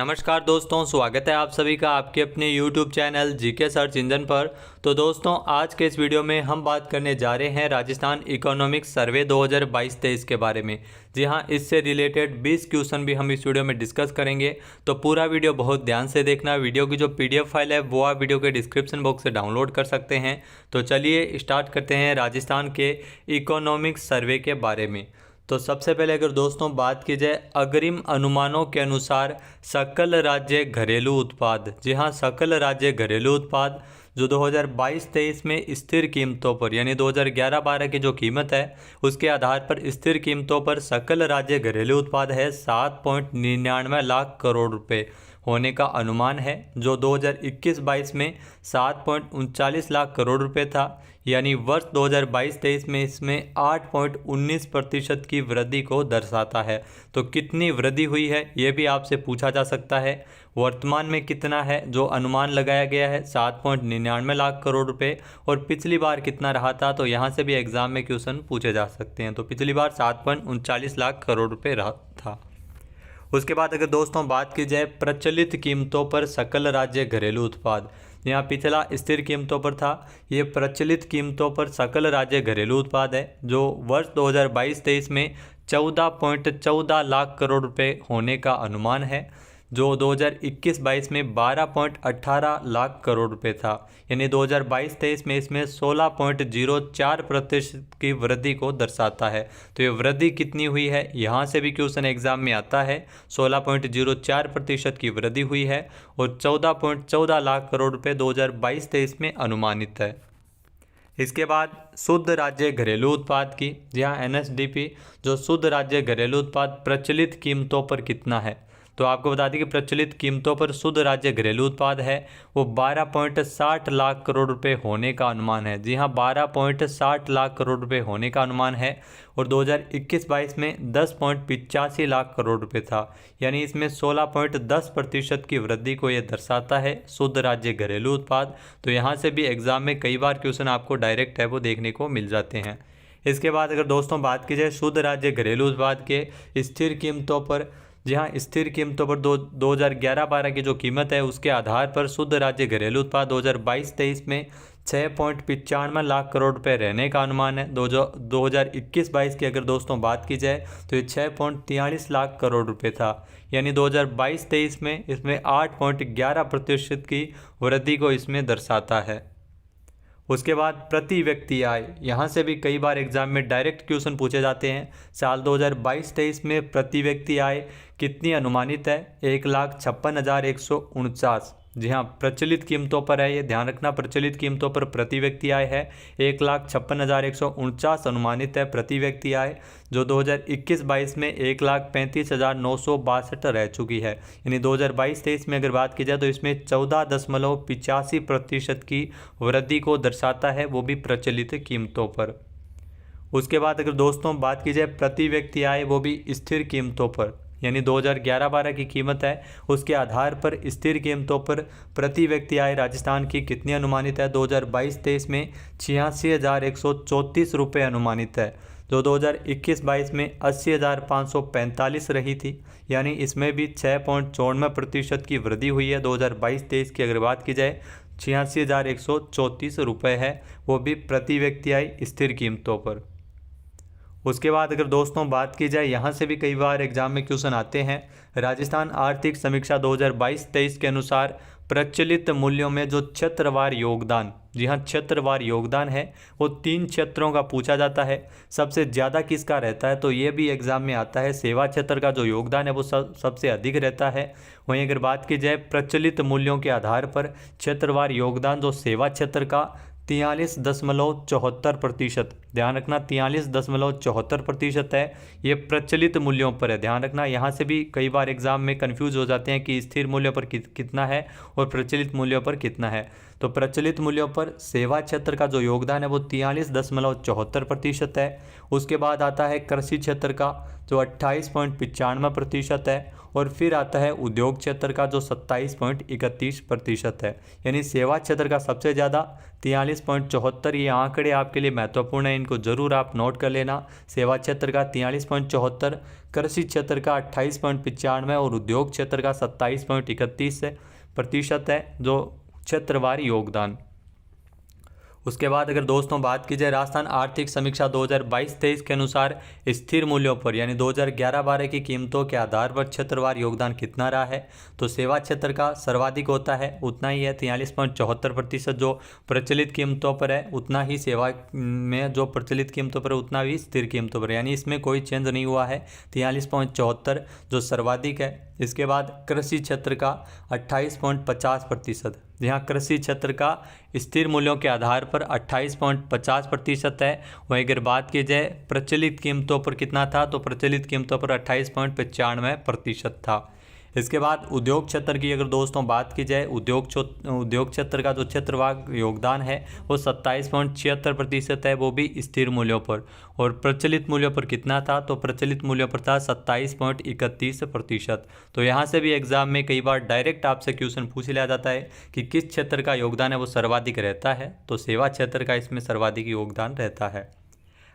नमस्कार दोस्तों, स्वागत है आप सभी का आपके अपने YouTube channel GK search engine पर। तो दोस्तों, आज के इस वीडियो में हम बात करने जा रहे हैं राजस्थान इकोनॉमिक सर्वे 2022-23 के बारे में। जी हाँ, इससे रिलेटेड 20 क्वेश्चन भी हम इस वीडियो में डिस्कस करेंगे। तो पूरा वीडियो बहुत ध्यान से देखना। वीडियो की जो PDF फाइल है वो आप वीडियो के डिस्क्रिप्शन बॉक्स से डाउनलोड कर सकते हैं। तो चलिए स्टार्ट करते हैं राजस्थान के इकोनॉमिक सर्वे के बारे में। तो सबसे पहले अगर दोस्तों बात की जाए अग्रिम अनुमानों के अनुसार सकल राज्य घरेलू उत्पाद, जी हाँ, सकल राज्य घरेलू उत्पाद जो 2022-23 में स्थिर कीमतों पर यानी 2011-12 की जो कीमत है उसके आधार पर स्थिर कीमतों पर सकल राज्य घरेलू उत्पाद है 7.99 लाख करोड़ रुपए होने का अनुमान है, जो 2021-22 में 7.39 लाख करोड़ रुपए था। यानी वर्ष 2022-23 में इसमें 8.19% की वृद्धि को दर्शाता है। तो कितनी वृद्धि हुई है ये भी आपसे पूछा जा सकता है। वर्तमान में कितना है जो अनुमान लगाया गया है 7.99 लाख करोड़ रुपए, और पिछली बार कितना रहा था, तो यहाँ से भी एग्जाम में क्वेश्चन पूछे जा सकते हैं। तो पिछली बार 7.39 लाख करोड़ रुपए रहा था। उसके बाद अगर दोस्तों बात की जाए प्रचलित कीमतों पर सकल राज्य घरेलू उत्पाद, यहाँ पिछला स्थिर कीमतों पर था, ये प्रचलित कीमतों पर सकल राज्य घरेलू उत्पाद है, जो वर्ष 2022-23 में 14.14 लाख करोड़ रुपए होने का अनुमान है, जो 2021-22 में 12.18 लाख करोड़ रुपए था। यानी 2022-23 में इसमें 16.04% की वृद्धि को दर्शाता है। तो ये वृद्धि कितनी हुई है, यहाँ से भी क्वेश्चन एग्जाम में आता है। 16.04% की वृद्धि हुई है और 14.14 लाख करोड़ रुपए 2022-23 में अनुमानित है। इसके बाद शुद्ध राज्य घरेलू उत्पाद की, जहाँ NSDP जो शुद्ध राज्य घरेलू उत्पाद प्रचलित कीमतों पर कितना है, तो आपको बता दें कि प्रचलित कीमतों पर शुद्ध राज्य घरेलू उत्पाद है वो 12.60 लाख करोड़ रुपए होने का अनुमान है। जी हाँ, 12.60 लाख करोड़ रुपए होने का अनुमान है, और 2021-22 में 10.85 लाख करोड़ रुपए था। यानी इसमें 16.10% की वृद्धि को यह दर्शाता है शुद्ध राज्य घरेलू उत्पाद। तो यहाँ से भी एग्जाम में कई बार क्वेश्चन आपको डायरेक्ट है वो देखने को मिल जाते हैं। इसके बाद अगर दोस्तों बात की जाए शुद्ध राज्य घरेलू उत्पाद के स्थिर कीमतों पर, जी हाँ, स्थिर कीमतों पर 2011-12 की जो कीमत है उसके आधार पर शुद्ध राज्य घरेलू उत्पाद 2022-23 में 6.95 लाख करोड़ रुपए रहने का अनुमान है। 2021-22 की अगर दोस्तों बात की जाए तो ये 6.43 लाख करोड़ रुपए था। यानी 2022-23 में इसमें 8.11% की वृद्धि को इसमें दर्शाता है। उसके बाद प्रति व्यक्ति आय, यहाँ से भी कई बार एग्जाम में डायरेक्ट क्वेश्चन पूछे जाते हैं। साल 2022-23 में प्रति व्यक्ति आय कितनी अनुमानित है, 1,56,149। जी हाँ, प्रचलित कीमतों पर है, ये ध्यान रखना। प्रचलित कीमतों पर प्रति व्यक्ति आय है 1,56,149 अनुमानित है प्रति व्यक्ति आय, जो 2021-22 में 1,35,962 रह चुकी है। यानी 2022-23 में अगर बात की जाए तो इसमें 14.85% की वृद्धि को दर्शाता है, वो भी प्रचलित कीमतों पर। उसके बाद अगर दोस्तों बात की जाए प्रति व्यक्ति आय वो भी स्थिर कीमतों पर, यानी 2011-12 की कीमत है उसके आधार पर स्थिर कीमतों पर प्रति व्यक्ति आय राजस्थान की कितनी अनुमानित है, 2022-23 में 86,134 रुपये अनुमानित है, जो 2021-22 में 80,545 रही थी। यानी इसमें भी 6.94% की वृद्धि हुई है। 2022-23 की अगर बात की जाए 86,134 रुपये है, वो भी प्रति व्यक्ति आय स्थिर कीमतों पर। उसके बाद अगर दोस्तों बात की जाए, यहाँ से भी कई बार एग्जाम में क्वेश्चन आते हैं। राजस्थान आर्थिक समीक्षा 2022-23 के अनुसार प्रचलित मूल्यों में जो क्षेत्रवार योगदान, जी हाँ, क्षेत्रवार योगदान है वो 3 क्षेत्रों का पूछा जाता है। सबसे ज़्यादा किसका रहता है, तो ये भी एग्जाम में आता है। सेवा क्षेत्र का जो योगदान है वो सबसे अधिक रहता है। वहीं अगर बात की जाए प्रचलित मूल्यों के आधार पर क्षेत्रवार योगदान जो सेवा क्षेत्र का 43.74%, ध्यान रखना 43.74% है, ये प्रचलित मूल्यों पर है। ध्यान रखना, यहाँ से भी कई बार एग्जाम में कंफ्यूज हो जाते हैं कि स्थिर मूल्यों पर कितना है और प्रचलित मूल्यों पर कितना है। तो प्रचलित मूल्यों पर सेवा क्षेत्र का जो योगदान है वो 43.74% है। उसके बाद आता है कृषि क्षेत्र का जो 28.95% है, और फिर आता है उद्योग क्षेत्र का जो 27.31% है। यानी सेवा क्षेत्र का सबसे ज़्यादा 43.74। ये आंकड़े आपके लिए महत्वपूर्ण है, इनको ज़रूर आप नोट कर लेना। सेवा क्षेत्र का 43.74, कृषि क्षेत्र का 28.95 और उद्योग क्षेत्र का 27.31% है जो क्षेत्रवार योगदान। उसके बाद अगर दोस्तों बात की जाए राजस्थान आर्थिक समीक्षा 2022-23 के अनुसार स्थिर मूल्यों पर यानी 2011-12 की कीमतों के आधार पर क्षेत्रवार योगदान कितना रहा है, तो सेवा क्षेत्र का सर्वाधिक होता है, उतना ही है 43.74%। जो प्रचलित कीमतों पर है उतना ही सेवा में, जो प्रचलित कीमतों पर उतना भी स्थिर कीमतों पर, यानी इसमें कोई चेंज नहीं हुआ है, 43.74 जो सर्वाधिक है। इसके बाद कृषि क्षेत्र का 28.50%, जहाँ कृषि क्षेत्र का स्थिर मूल्यों के आधार पर 28.50% है। वहीं अगर बात की जाए प्रचलित कीमतों पर कितना था, तो प्रचलित कीमतों पर 28.95% था। इसके बाद उद्योग क्षेत्र की अगर दोस्तों बात की जाए, उद्योग क्षेत्र का जो क्षेत्रवार योगदान है वो 27.76% है, वो भी स्थिर मूल्यों पर। और प्रचलित मूल्यों पर कितना था, तो प्रचलित मूल्यों पर था 27.31%। तो यहाँ से भी एग्जाम में कई बार डायरेक्ट आपसे क्वेश्चन पूछ लिया जाता है कि किस क्षेत्र का योगदान है वो सर्वाधिक रहता है, तो सेवा क्षेत्र का इसमें सर्वाधिक योगदान रहता है।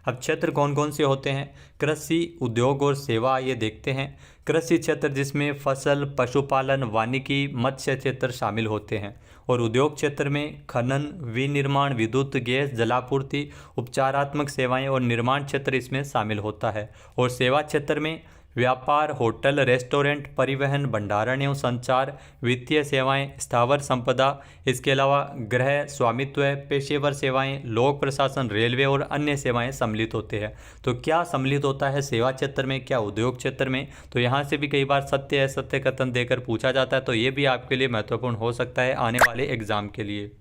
अब क्षेत्र कौन कौन से होते हैं, कृषि, उद्योग और सेवा, ये देखते हैं। कृषि क्षेत्र जिसमें फसल, पशुपालन, वानिकी, मत्स्य क्षेत्र शामिल होते हैं। और उद्योग क्षेत्र में खनन, विनिर्माण, विद्युत, गैस, जलापूर्ति, उपचारात्मक सेवाएं और निर्माण क्षेत्र इसमें शामिल होता है। और सेवा क्षेत्र में व्यापार, होटल, रेस्टोरेंट, परिवहन, भंडारण एवं संचार, वित्तीय सेवाएं, स्थावर संपदा, इसके अलावा गृह स्वामित्व, पेशेवर सेवाएं, लोक प्रशासन, रेलवे और अन्य सेवाएं सम्मिलित होते हैं। तो क्या सम्मिलित होता है सेवा क्षेत्र में, क्या उद्योग क्षेत्र में, तो यहाँ से भी कई बार सत्य असत्य कथन देकर पूछा जाता है, तो ये भी आपके लिए महत्वपूर्ण हो सकता है आने वाले एग्जाम के लिए।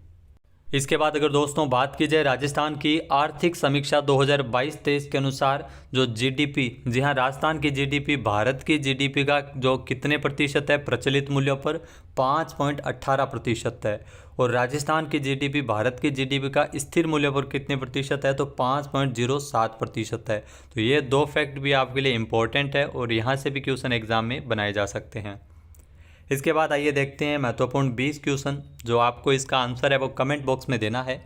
इसके बाद अगर दोस्तों बात की जाए राजस्थान की आर्थिक समीक्षा 2022-23 के अनुसार जो जीडीपी, जी हाँ, राजस्थान की जीडीपी भारत की जीडीपी का जो कितने प्रतिशत है प्रचलित मूल्यों पर, 5.18% है। और राजस्थान की जीडीपी भारत की जीडीपी का स्थिर मूल्यों पर कितने प्रतिशत है, तो 5.07% है। तो ये दो फैक्ट भी आपके लिए इम्पोर्टेंट है और यहाँ से भी क्वेश्चन एग्जाम में बनाए जा सकते हैं। इसके बाद आइए देखते हैं महत्वपूर्ण 20 क्वेश्चन, जो आपको इसका आंसर है वो कमेंट बॉक्स में देना है।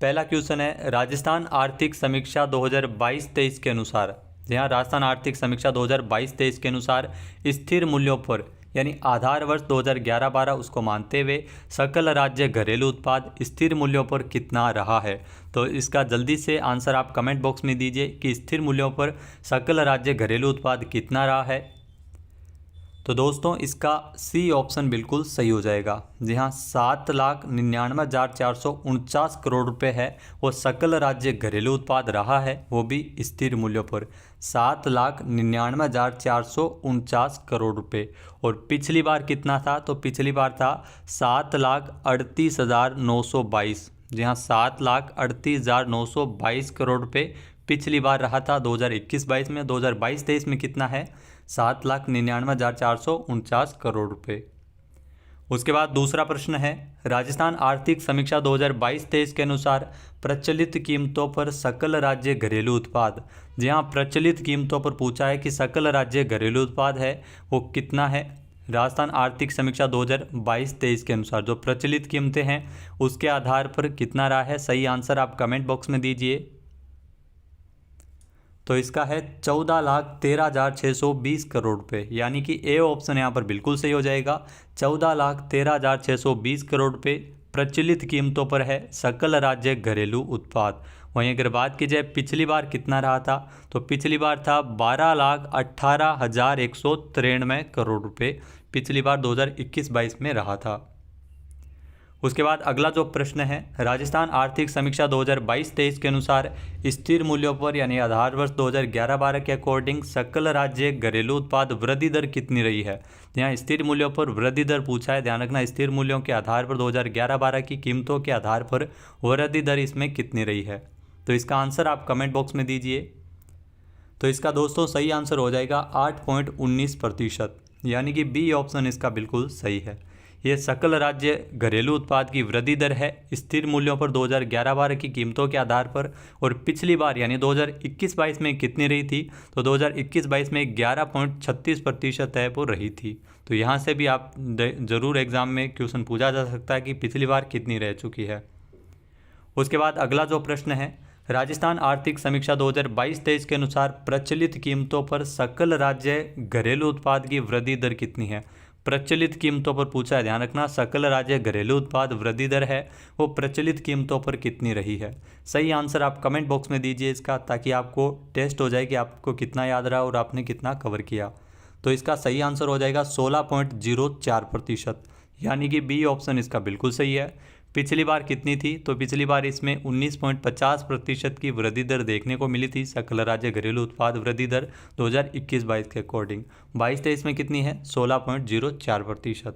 पहला क्वेश्चन है राजस्थान आर्थिक समीक्षा 2022-23 के अनुसार, जहाँ राजस्थान आर्थिक समीक्षा 2022-23 के अनुसार स्थिर मूल्यों पर यानी आधार वर्ष 2011-12 उसको मानते हुए सकल राज्य घरेलू उत्पाद स्थिर मूल्यों पर कितना रहा है। तो इसका जल्दी से आंसर आप कमेंट बॉक्स में दीजिए कि स्थिर मूल्यों पर सकल राज्य घरेलू उत्पाद कितना रहा है। तो दोस्तों इसका सी ऑप्शन बिल्कुल सही हो जाएगा। जी हाँ, 7,99,449 करोड़ रुपए है वो सकल राज्य घरेलू उत्पाद रहा है, वो भी स्थिर मूल्यों पर 7,99,449 करोड़ रुपए। और पिछली बार कितना था, तो पिछली बार था 7,38,922। जी हाँ, 7,38,922 करोड़ रुपए पिछली बार रहा था 2021-22 में। 2022-23 में कितना है, 7,99,449 करोड़ रुपए। उसके बाद दूसरा प्रश्न है राजस्थान आर्थिक समीक्षा 2022-23 के अनुसार प्रचलित कीमतों पर सकल राज्य घरेलू उत्पाद, जहाँ प्रचलित कीमतों पर पूछा है कि सकल राज्य घरेलू उत्पाद है वो कितना है। राजस्थान आर्थिक समीक्षा 2022-23 के अनुसार जो प्रचलित कीमतें हैं उसके आधार पर कितना रहा है। सही आंसर आप कमेंट बॉक्स में दीजिए। तो इसका है 14,13,620 करोड़ रुपए, यानी कि ए ऑप्शन यहाँ पर बिल्कुल सही हो जाएगा। 14,13,620 करोड़ रुपए प्रचलित कीमतों पर है सकल राज्य घरेलू उत्पाद। वहीं अगर बात की जाए पिछली बार कितना रहा था, तो पिछली बार था 12,18,193 करोड़ रुपए, पिछली बार 2021-22 में रहा था। उसके बाद अगला जो प्रश्न है राजस्थान आर्थिक समीक्षा 2022-23 के अनुसार स्थिर मूल्यों पर यानी आधार वर्ष 2011-12 के अकॉर्डिंग सकल राज्य घरेलू उत्पाद वृद्धि दर कितनी रही है। यहाँ स्थिर मूल्यों पर वृद्धि दर पूछा है, ध्यान रखना स्थिर मूल्यों के आधार पर 2011-12 की कीमतों के आधार पर वृद्धि दर इसमें कितनी रही है। तो इसका आंसर आप कमेंट बॉक्स में दीजिए। तो इसका दोस्तों सही आंसर हो जाएगा 8.19%, यानी कि बी ऑप्शन इसका बिल्कुल सही है। ये सकल राज्य घरेलू उत्पाद की वृद्धि दर है स्थिर मूल्यों पर 2011-12 की कीमतों के आधार पर। और पिछली बार यानी 2021-22 में कितनी रही थी, तो 2021-22 में 11.36% है वो रही थी। तो यहाँ से भी आप ज़रूर एग्ज़ाम में क्वेश्चन पूछा जा सकता है कि पिछली बार कितनी रह चुकी है। उसके बाद अगला जो प्रश्न है, राजस्थान आर्थिक समीक्षा 2022-23 के अनुसार प्रचलित कीमतों पर सकल राज्य घरेलू उत्पाद की वृद्धि दर कितनी है। प्रचलित कीमतों पर पूछा है, ध्यान रखना, सकल राज्य घरेलू उत्पाद वृद्धि दर है वो प्रचलित कीमतों पर कितनी रही है। सही आंसर आप कमेंट बॉक्स में दीजिए इसका, ताकि आपको टेस्ट हो जाए कि आपको कितना याद रहा और आपने कितना कवर किया। तो इसका सही आंसर हो जाएगा 16.04%, यानी कि बी ऑप्शन इसका बिल्कुल सही है। पिछली बार कितनी थी, तो पिछली बार इसमें 19.50% की वृद्धि दर देखने को मिली थी सकल राज्य घरेलू उत्पाद वृद्धि दर 2021-22 के अकॉर्डिंग। 22-23 में कितनी है, 16.04%।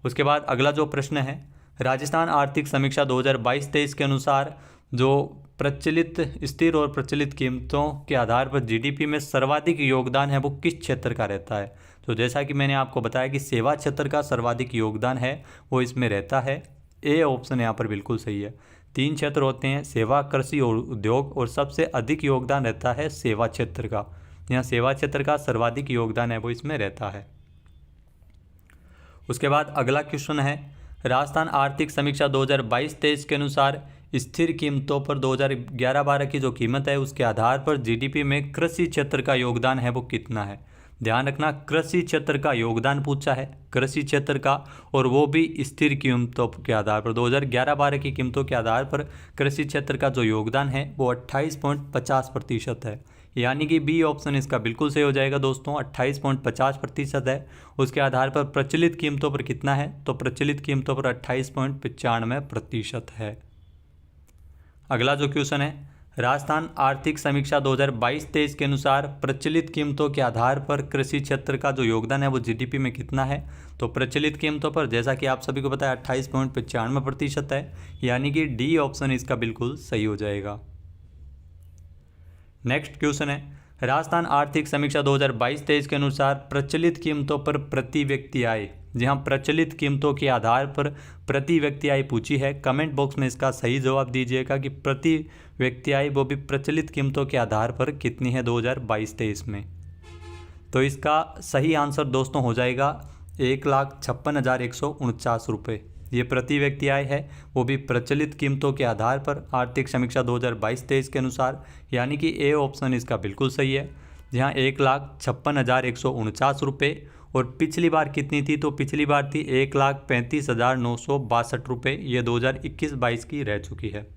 उसके बाद अगला जो प्रश्न है, राजस्थान आर्थिक समीक्षा 2022-23 के अनुसार जो प्रचलित स्थिर और प्रचलित कीमतों के आधार पर जीडीपी में सर्वाधिक योगदान है वो किस क्षेत्र का रहता है। तो जैसा कि मैंने आपको बताया कि सेवा क्षेत्र का सर्वाधिक योगदान है वो इसमें रहता है। ए ऑप्शन यहाँ पर बिल्कुल सही है। 3 क्षेत्र होते हैं, सेवा, कृषि और उद्योग, और सबसे अधिक योगदान रहता है सेवा क्षेत्र का। यहाँ सेवा क्षेत्र का सर्वाधिक योगदान है वो इसमें रहता है। उसके बाद अगला क्वेश्चन है, राजस्थान आर्थिक समीक्षा 2022-23 के अनुसार स्थिर कीमतों पर 2011-12 की जो कीमत है उसके आधार पर जीडीपी में कृषि क्षेत्र का योगदान है वो कितना है। ध्यान रखना, कृषि क्षेत्र का योगदान पूछा है, कृषि क्षेत्र का, और वो भी स्थिर कीमतों के आधार पर 2011-12 की कीमतों के आधार पर कृषि क्षेत्र का जो योगदान है वो 28.50% है, यानी कि बी ऑप्शन इसका बिल्कुल सही हो जाएगा दोस्तों, 28.50% है। उसके आधार पर प्रचलित कीमतों पर कितना है, तो प्रचलित कीमतों पर 28.95% है। अगला जो क्वेश्चन है, राजस्थान आर्थिक समीक्षा 2022-23 के अनुसार प्रचलित कीमतों के आधार पर कृषि क्षेत्र का जो योगदान है वो जीडीपी में कितना है। तो प्रचलित कीमतों पर जैसा कि आप सभी को पता है 28.95% है, यानी कि डी ऑप्शन इसका बिल्कुल सही हो जाएगा। नेक्स्ट क्वेश्चन है, राजस्थान आर्थिक समीक्षा 2022-23 के अनुसार प्रचलित कीमतों पर प्रति व्यक्ति आय, जहाँ प्रचलित कीमतों के आधार पर प्रति व्यक्ति आय पूछी है। कमेंट बॉक्स में इसका सही जवाब दीजिएगा कि प्रति व्यक्ति आय वो भी प्रचलित कीमतों के आधार पर कितनी है 2022-23 में। तो इसका सही आंसर दोस्तों हो जाएगा 1,56,149 रुपये। ये प्रति व्यक्ति आय है वो भी प्रचलित कीमतों के आधार पर आर्थिक समीक्षा 2022-23 के अनुसार, यानी कि ए ऑप्शन इसका बिल्कुल सही है, जहाँ 1,56,149 रुपये। और पिछली बार कितनी थी, तो पिछली बार थी 1,35,962 रुपये, ये 2021-22 की रह चुकी है।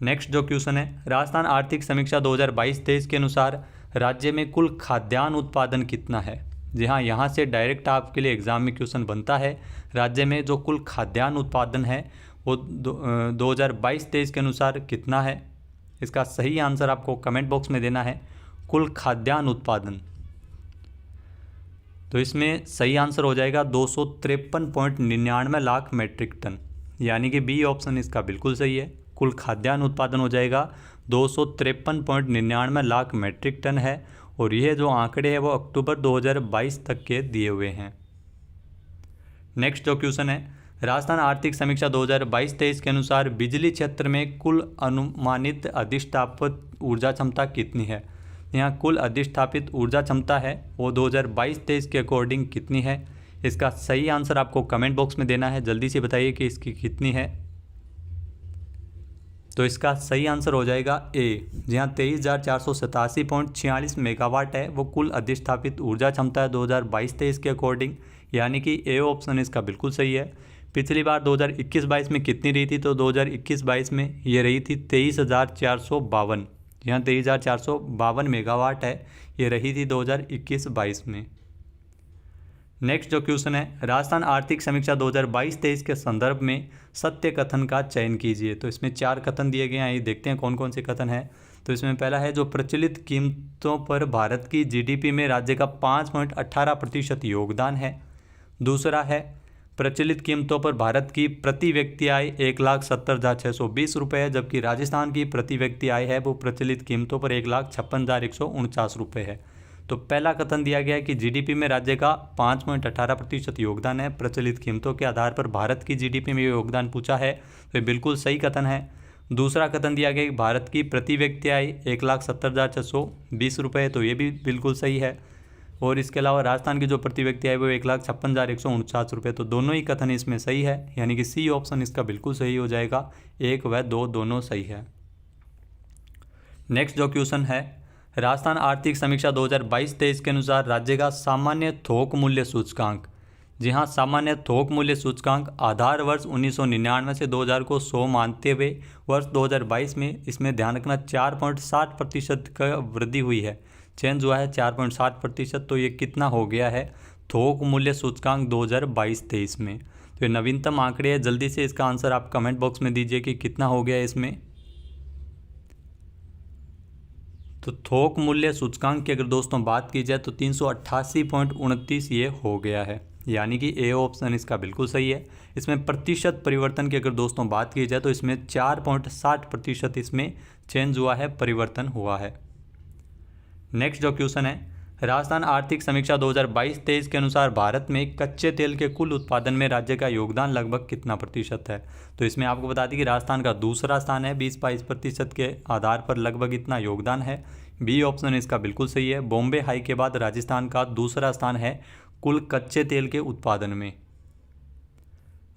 नेक्स्ट जो क्वेश्चन है, राजस्थान आर्थिक समीक्षा 2022-23 के अनुसार राज्य में कुल खाद्यान्न उत्पादन कितना है। जी हाँ, यहाँ से डायरेक्ट आपके लिए एग्जाम में क्वेश्चन बनता है। राज्य में जो कुल खाद्यान्न उत्पादन है वो 2022-23 के अनुसार कितना है। इसका सही आंसर आपको कमेंट बॉक्स में देना है, कुल खाद्यान्न उत्पादन। तो इसमें सही आंसर हो जाएगा 253.99 लाख मीट्रिक टन, यानी कि बी ऑप्शन इसका बिल्कुल सही है। कुल खाद्यान्न उत्पादन हो जाएगा 253.99 लाख मीट्रिक टन है, और यह जो आंकड़े हैं वो अक्टूबर 2022 तक के दिए हुए हैं। नेक्स्ट जो क्वेश्चन है, राजस्थान आर्थिक समीक्षा 2022-23 के अनुसार बिजली क्षेत्र में कुल अनुमानित अधिष्ठापित ऊर्जा क्षमता कितनी है। यहाँ कुल अधिष्ठापित ऊर्जा क्षमता है वो 2022-23 के अकॉर्डिंग कितनी है। इसका सही आंसर आपको कमेंट बॉक्स में देना है, जल्दी से बताइए कि इसकी कितनी है। तो इसका सही आंसर हो जाएगा ए, जहाँ 23,487.46 मेगावाट है वो कुल अधिष्ठापित ऊर्जा क्षमता है 2022-23 के अकॉर्डिंग, यानी कि ए ऑप्शन इसका बिल्कुल सही है। पिछली बार 2021-22 में कितनी रही थी, तो 2021-22 में ये रही थी 23,452, यहाँ 23,452 मेगावाट है, ये रही थी 2021-22 में। नेक्स्ट जो क्वेश्चन है, राजस्थान आर्थिक समीक्षा 2022-23 के संदर्भ में सत्य कथन का चयन कीजिए। तो इसमें 4 कथन दिए गए हैं, ये देखते हैं कौन कौन से कथन है। तो इसमें पहला है, जो प्रचलित कीमतों पर भारत की जीडीपी में राज्य का 5.18% योगदान है। दूसरा है, प्रचलित कीमतों पर भारत की प्रति व्यक्ति आय 1,70,620 रुपये है, जबकि राजस्थान की प्रति व्यक्ति आय है वो प्रचलित कीमतों पर 1,56,149 रुपये है। तो पहला कथन दिया गया है कि जीडीपी में राज्य का 5.18% योगदान है। प्रचलित कीमतों के आधार पर भारत की जीडीपी में योगदान पूछा है, तो ये बिल्कुल सही कथन है। दूसरा कथन दिया गया कि भारत की प्रति व्यक्ति आय 1,70,620 रुपये, तो ये भी बिल्कुल सही है। और इसके अलावा राजस्थान की जो प्रति व्यक्ति आय वो 1,56,149 रुपये, तो दोनों ही कथन इसमें सही है, यानी कि सी ऑप्शन इसका बिल्कुल सही हो जाएगा। 1 व 2 दोनों सही है। नेक्स्ट जो क्वेश्चन है, राजस्थान आर्थिक समीक्षा 2022-23 के अनुसार राज्य का सामान्य थोक मूल्य सूचकांक, जी हाँ, सामान्य थोक मूल्य सूचकांक आधार वर्ष 1999 से 2000 को 100 मानते हुए वर्ष 2022 में इसमें ध्यान रखना 4.60% का वृद्धि हुई है, चेंज हुआ है 4.60%। तो ये कितना हो गया है थोक मूल्य सूचकांक 2022-23 में? तो ये नवीनतम आंकड़े है। जल्दी से इसका आंसर आप कमेंट बॉक्स में दीजिए कि कितना हो गया इसमें। तो थोक मूल्य सूचकांक की अगर दोस्तों बात की जाए तो 388.29 ये हो गया है, यानी कि ए ऑप्शन इसका बिल्कुल सही है। इसमें प्रतिशत परिवर्तन की अगर दोस्तों बात की जाए तो इसमें 4.60% इसमें चेंज हुआ है, परिवर्तन हुआ है। नेक्स्ट जो क्वेश्चन है, राजस्थान आर्थिक समीक्षा 2022-23 के अनुसार भारत में कच्चे तेल के कुल उत्पादन में राज्य का योगदान लगभग कितना प्रतिशत है? तो इसमें आपको बता दें कि राजस्थान का दूसरा स्थान है, 20-22% के आधार पर लगभग इतना योगदान है। बी ऑप्शन इसका बिल्कुल सही है। बॉम्बे हाई के बाद राजस्थान का दूसरा स्थान है कुल कच्चे तेल के उत्पादन में।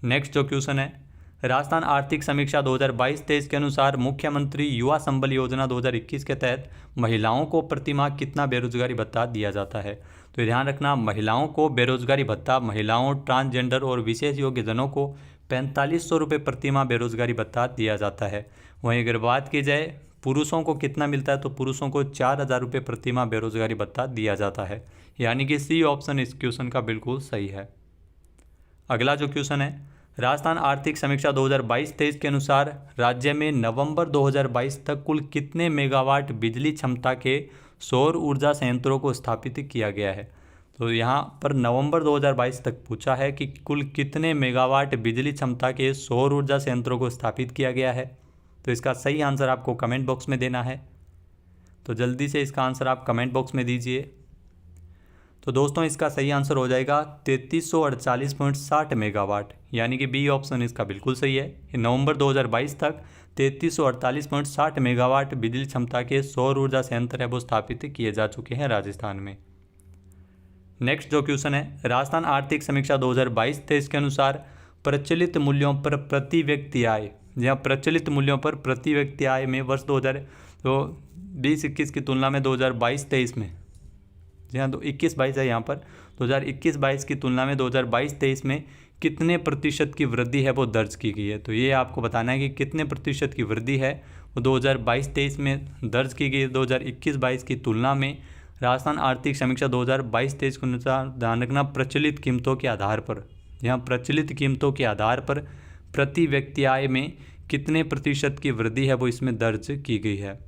नेक्स्ट जो क्वेश्चन है, राजस्थान आर्थिक समीक्षा 2022-23 के अनुसार मुख्यमंत्री युवा संबल योजना 2021 के तहत महिलाओं को प्रतिमाह कितना बेरोजगारी भत्ता दिया जाता है? तो ध्यान रखना, महिलाओं को बेरोजगारी भत्ता, महिलाओं, ट्रांसजेंडर और विशेष योग्य जनों को 4500 रुपये प्रतिमाह बेरोजगारी भत्ता दिया जाता है। वहीं अगर बात की जाए पुरुषों को कितना मिलता है, तो पुरुषों को 4000 रुपये प्रतिमाह बेरोजगारी भत्ता दिया जाता है, यानी कि सी ऑप्शन इस क्वेश्चन का बिल्कुल सही है। अगला जो क्वेश्चन है, राजस्थान आर्थिक समीक्षा 2022-23 के अनुसार राज्य में नवंबर 2022 तक कुल कितने मेगावाट बिजली क्षमता के सौर ऊर्जा संयंत्रों को स्थापित किया गया है? तो यहाँ पर नवंबर 2022 तक पूछा है कि कुल कितने मेगावाट बिजली क्षमता के सौर ऊर्जा संयंत्रों को स्थापित किया गया है। तो इसका सही आंसर आपको कमेंट बॉक्स में देना है, तो जल्दी से इसका आंसर आप कमेंट बॉक्स में दीजिए। तो दोस्तों इसका सही आंसर हो जाएगा 3348.60 मेगावाट, यानी कि बी ऑप्शन इसका बिल्कुल सही है। नवंबर 2022 तक 3348.60 मेगावाट बिजली क्षमता के सौर ऊर्जा संयंत्र है वो स्थापित किए जा चुके हैं राजस्थान में। नेक्स्ट जो क्वेश्चन है, राजस्थान आर्थिक समीक्षा 2022-23 के अनुसार प्रचलित मूल्यों पर प्रति व्यक्ति आय, जहाँ प्रचलित मूल्यों पर प्रति व्यक्ति आय में वर्ष 2020-21 की तुलना में 2022-23 में, जी हाँ, 21-22 है यहाँ पर, 2021-22 की तुलना में 2022-23 में कितने प्रतिशत की वृद्धि है वो दर्ज की गई है। तो ये आपको बताना है कि कितने प्रतिशत की वृद्धि है वो 2022-23 में दर्ज की गई है 2021-22 की तुलना में। राजस्थान आर्थिक समीक्षा 2022-23 के अनुसार ध्यान रखना प्रचलित कीमतों के आधार पर, यहाँ प्रचलित कीमतों के आधार पर प्रति व्यक्ति आय में कितने प्रतिशत की वृद्धि है वो इसमें दर्ज की गई है।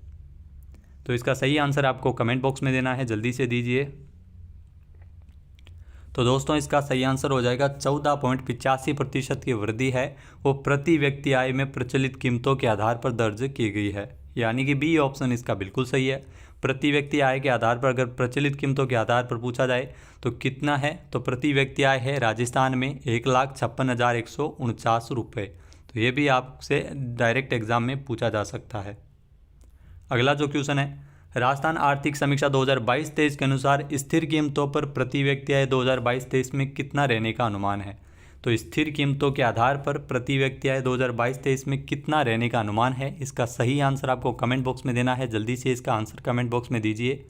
तो इसका सही आंसर आपको कमेंट बॉक्स में देना है, जल्दी से दीजिए। तो दोस्तों इसका सही आंसर हो जाएगा 14.85% की वृद्धि है वो प्रति व्यक्ति आय में प्रचलित कीमतों के आधार पर दर्ज की गई है, यानी कि बी ऑप्शन इसका बिल्कुल सही है। प्रति व्यक्ति आय के आधार पर अगर प्रचलित कीमतों के आधार पर पूछा जाए तो कितना है, तो प्रति व्यक्ति आय है राजस्थान में 1,56,149 रुपये। तो ये भी आपसे डायरेक्ट एग्जाम में पूछा जा सकता है। अगला जो क्वेश्चन है, राजस्थान आर्थिक समीक्षा 2022-23 के अनुसार स्थिर कीमतों पर प्रति व्यक्ति आय 2022-23 में कितना रहने का अनुमान है? तो स्थिर कीमतों के आधार पर प्रति व्यक्ति आय 2022-23 में कितना रहने का अनुमान है, इसका सही आंसर आपको कमेंट बॉक्स में देना है। जल्दी से इसका आंसर कमेंट बॉक्स में दीजिए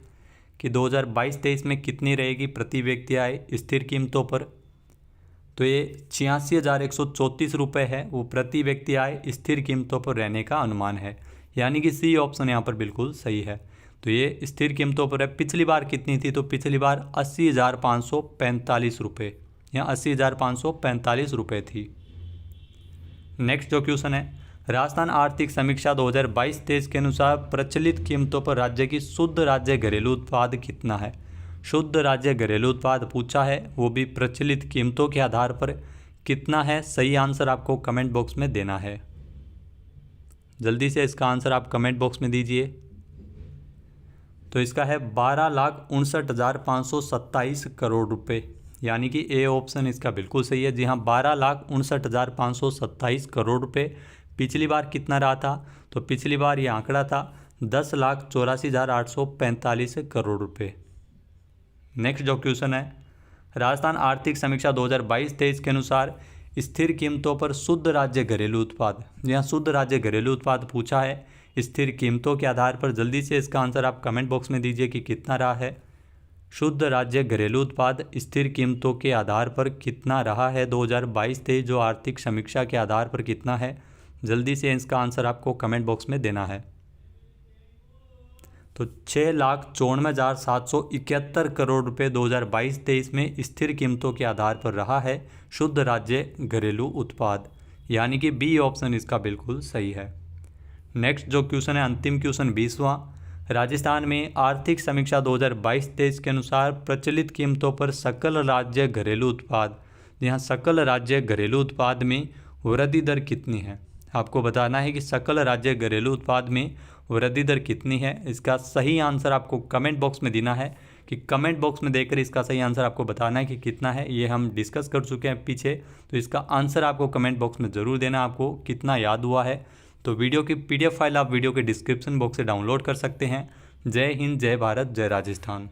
कि 2022-23 में कितनी रहेगी प्रति व्यक्ति आय स्थिर कीमतों पर। तो ये 86,134 रुपये है वो प्रति व्यक्ति आय स्थिर कीमतों पर रहने का अनुमान है, यानी कि सी ऑप्शन यहाँ पर बिल्कुल सही है। तो ये स्थिर कीमतों पर है। पिछली बार कितनी थी, तो पिछली बार 80,545 रुपये, यहाँ 80,545 रुपये थी। नेक्स्ट जो क्वेश्चन है, राजस्थान आर्थिक समीक्षा 2022-23 के अनुसार प्रचलित कीमतों पर राज्य की शुद्ध राज्य घरेलू उत्पाद कितना है? शुद्ध राज्य घरेलू उत्पाद पूछा है, वो भी प्रचलित कीमतों के आधार पर कितना है। सही आंसर आपको कमेंट बॉक्स में देना है, जल्दी से इसका आंसर आप कमेंट बॉक्स में दीजिए। तो इसका है 12,59,527 करोड़ रुपए, यानी कि ए ऑप्शन इसका बिल्कुल सही है। जी हाँ, 12,59,527 करोड़ रुपए। पिछली बार कितना रहा था? तो पिछली बार ये आंकड़ा था 10,84,845 करोड़ रुपए। नेक्स्ट जो क्वेश्चन है, राजस्थान आर्थिक समीक्षा 2022-23 के अनुसार स्थिर कीमतों पर शुद्ध राज्य घरेलू उत्पाद, यहाँ शुद्ध राज्य घरेलू उत्पाद पूछा है स्थिर कीमतों के आधार पर। जल्दी से इसका आंसर आप कमेंट बॉक्स में दीजिए कि कितना रहा है। शुद्ध राज्य घरेलू उत्पाद स्थिर कीमतों के आधार पर कितना रहा है 2022-23 जो आर्थिक समीक्षा के आधार पर कितना है? जल्दी से इसका आंसर आपको कमेंट बॉक्स में देना है। तो 6,94,771 करोड़ रुपए 2022-23 में स्थिर कीमतों के आधार पर रहा है शुद्ध राज्य घरेलू उत्पाद, यानी कि बी ऑप्शन इसका बिल्कुल सही है। नेक्स्ट जो क्वेश्चन है, अंतिम क्वेश्चन 20वां, राजस्थान में आर्थिक समीक्षा 2022-23 के अनुसार प्रचलित कीमतों पर सकल राज्य घरेलू उत्पाद, यहाँ सकल राज्य घरेलू उत्पाद में वृद्धि दर कितनी है? आपको बताना है कि सकल राज्य घरेलू उत्पाद में वृद्धि दर कितनी है। इसका सही आंसर आपको कमेंट बॉक्स में देना है कि कमेंट बॉक्स में देकर इसका सही आंसर आपको बताना है कि कितना है। ये हम डिस्कस कर चुके हैं पीछे, तो इसका आंसर आपको कमेंट बॉक्स में ज़रूर देना, आपको कितना याद हुआ है। तो वीडियो की PDF फाइल आप वीडियो के डिस्क्रिप्शन बॉक्स से डाउनलोड कर सकते हैं। जय हिंद, जय भारत, जय राजस्थान।